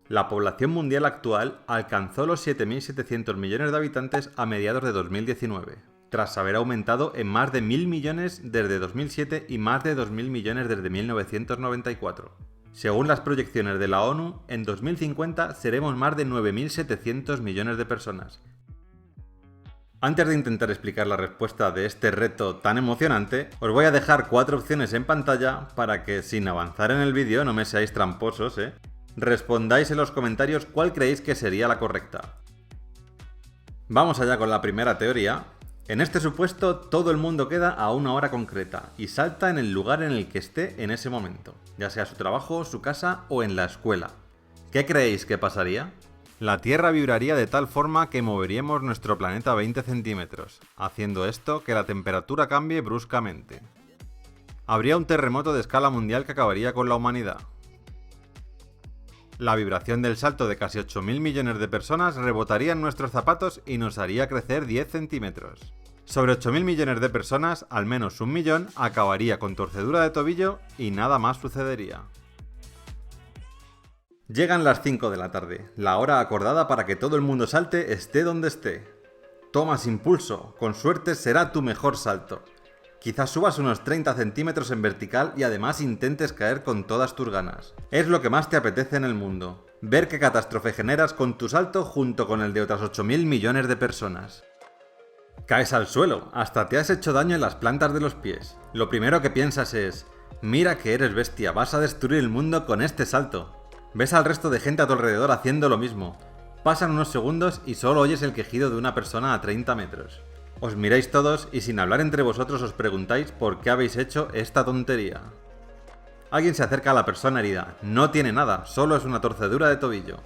La población mundial actual alcanzó los 7.700 millones de habitantes a mediados de 2019, tras haber aumentado en más de 1.000 millones desde 2007 y más de 2.000 millones desde 1994. Según las proyecciones de la ONU, en 2050 seremos más de 9.700 millones de personas. Antes de intentar explicar la respuesta de este reto tan emocionante, os voy a dejar 4 opciones en pantalla para que, sin avanzar en el vídeo, no me seáis tramposos, respondáis en los comentarios cuál creéis que sería la correcta. Vamos allá con la primera teoría. En este supuesto, todo el mundo queda a una hora concreta y salta en el lugar en el que esté en ese momento, ya sea su trabajo, su casa o en la escuela. ¿Qué creéis que pasaría? La Tierra vibraría de tal forma que moveríamos nuestro planeta 20 centímetros, haciendo esto que la temperatura cambie bruscamente. Habría un terremoto de escala mundial que acabaría con la humanidad. La vibración del salto de casi 8.000 millones de personas rebotaría en nuestros zapatos y nos haría crecer 10 centímetros. Sobre 8.000 millones de personas, al menos 1 millón acabaría con torcedura de tobillo y nada más sucedería. Llegan las 5 de la tarde, la hora acordada para que todo el mundo salte esté donde esté. Tomas impulso, con suerte será tu mejor salto. Quizás subas unos 30 centímetros en vertical y además intentes caer con todas tus ganas. Es lo que más te apetece en el mundo, ver qué catástrofe generas con tu salto junto con el de otras 8.000 millones de personas. Caes al suelo, hasta te has hecho daño en las plantas de los pies. Lo primero que piensas es, mira que eres bestia, vas a destruir el mundo con este salto. Ves al resto de gente a tu alrededor haciendo lo mismo. Pasan unos segundos y solo oyes el quejido de una persona a 30 metros. Os miráis todos y sin hablar entre vosotros os preguntáis por qué habéis hecho esta tontería. Alguien se acerca a la persona herida. No tiene nada, solo es una torcedura de tobillo.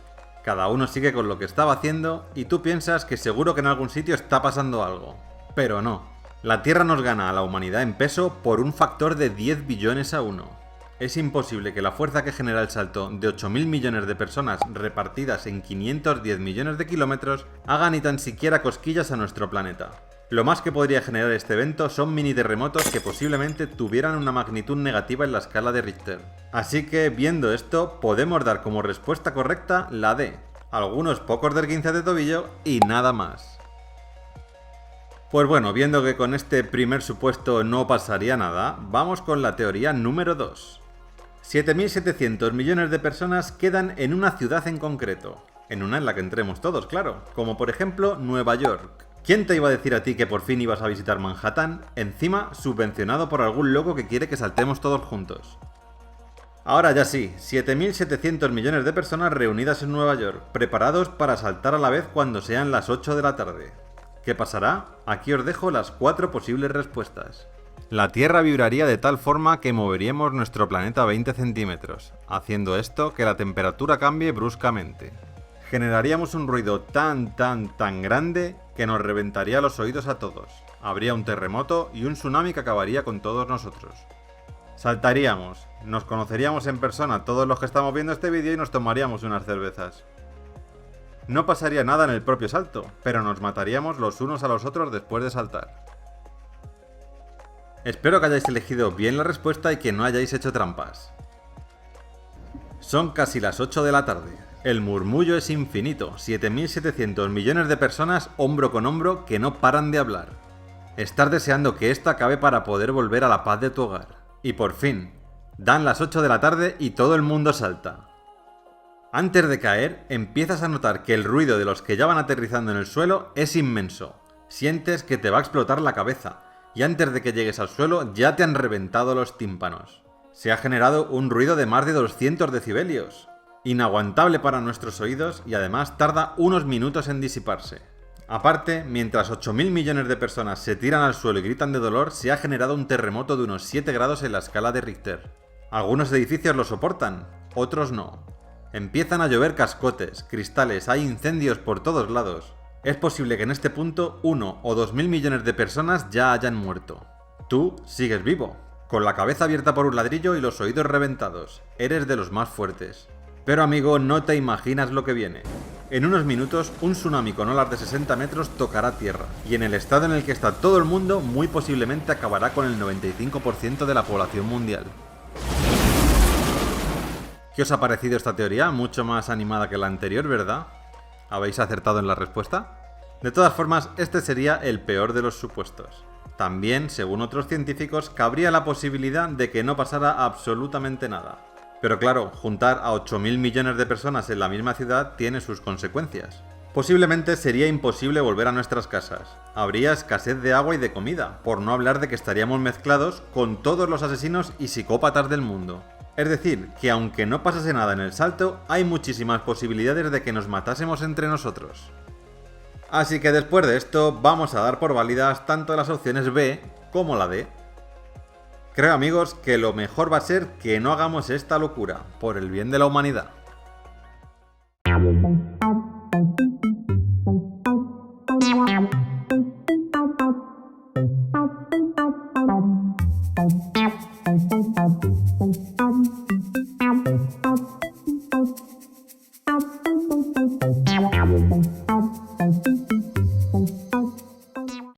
Cada uno sigue con lo que estaba haciendo y tú piensas que seguro que en algún sitio está pasando algo. Pero no. La Tierra nos gana a la humanidad en peso por un factor de 10 billones a 1. Es imposible que la fuerza que genera el salto de 8.000 millones de personas repartidas en 510 millones de kilómetros haga ni tan siquiera cosquillas a nuestro planeta. Lo más que podría generar este evento son mini terremotos que posiblemente tuvieran una magnitud negativa en la escala de Richter. Así que, viendo esto, podemos dar como respuesta correcta la D, algunos pocos desguinces de tobillo y nada más. Pues bueno, viendo que con este primer supuesto no pasaría nada, vamos con la teoría número 2. 7.700 millones de personas quedan en una ciudad en concreto, en una en la que entremos todos, claro, como por ejemplo Nueva York. ¿Quién te iba a decir a ti que por fin ibas a visitar Manhattan, encima subvencionado por algún loco que quiere que saltemos todos juntos? Ahora ya sí, 7.700 millones de personas reunidas en Nueva York, preparados para saltar a la vez cuando sean las 8 de la tarde. ¿Qué pasará? Aquí os dejo las 4 posibles respuestas. La Tierra vibraría de tal forma que moveríamos nuestro planeta 20 centímetros, haciendo esto que la temperatura cambie bruscamente. Generaríamos un ruido tan grande que nos reventaría los oídos a todos. Habría un terremoto y un tsunami que acabaría con todos nosotros. Saltaríamos, nos conoceríamos en persona todos los que estamos viendo este vídeo y nos tomaríamos unas cervezas. No pasaría nada en el propio salto, pero nos mataríamos los unos a los otros después de saltar. Espero que hayáis elegido bien la respuesta y que no hayáis hecho trampas. Son casi las 8 de la tarde. El murmullo es infinito, 7.700 millones de personas hombro con hombro que no paran de hablar. Estás deseando que esto acabe para poder volver a la paz de tu hogar. Y por fin, dan las 8 de la tarde y todo el mundo salta. Antes de caer, empiezas a notar que el ruido de los que ya van aterrizando en el suelo es inmenso. Sientes que te va a explotar la cabeza. Y antes de que llegues al suelo ya te han reventado los tímpanos. Se ha generado un ruido de más de 200 decibelios. Inaguantable para nuestros oídos y además tarda unos minutos en disiparse. Aparte, mientras 8.000 millones de personas se tiran al suelo y gritan de dolor, se ha generado un terremoto de unos 7 grados en la escala de Richter. Algunos edificios lo soportan, otros no. Empiezan a llover cascotes, cristales, hay incendios por todos lados. Es posible que en este punto 1 o 2.000 millones de personas ya hayan muerto. Tú sigues vivo, con la cabeza abierta por un ladrillo y los oídos reventados. Eres de los más fuertes. Pero amigo, no te imaginas lo que viene. En unos minutos, un tsunami con olas de 60 metros tocará tierra, y en el estado en el que está todo el mundo, muy posiblemente acabará con el 95% de la población mundial. ¿Qué os ha parecido esta teoría? Mucho más animada que la anterior, ¿verdad? ¿Habéis acertado en la respuesta? De todas formas, este sería el peor de los supuestos. También, según otros científicos, cabría la posibilidad de que no pasara absolutamente nada. Pero claro, juntar a 8.000 millones de personas en la misma ciudad tiene sus consecuencias. Posiblemente sería imposible volver a nuestras casas. Habría escasez de agua y de comida, por no hablar de que estaríamos mezclados con todos los asesinos y psicópatas del mundo. Es decir, que aunque no pasase nada en el salto, hay muchísimas posibilidades de que nos matásemos entre nosotros. Así que después de esto, vamos a dar por válidas tanto las opciones B como la D. Creo, amigos, que lo mejor va a ser que no hagamos esta locura, por el bien de la humanidad.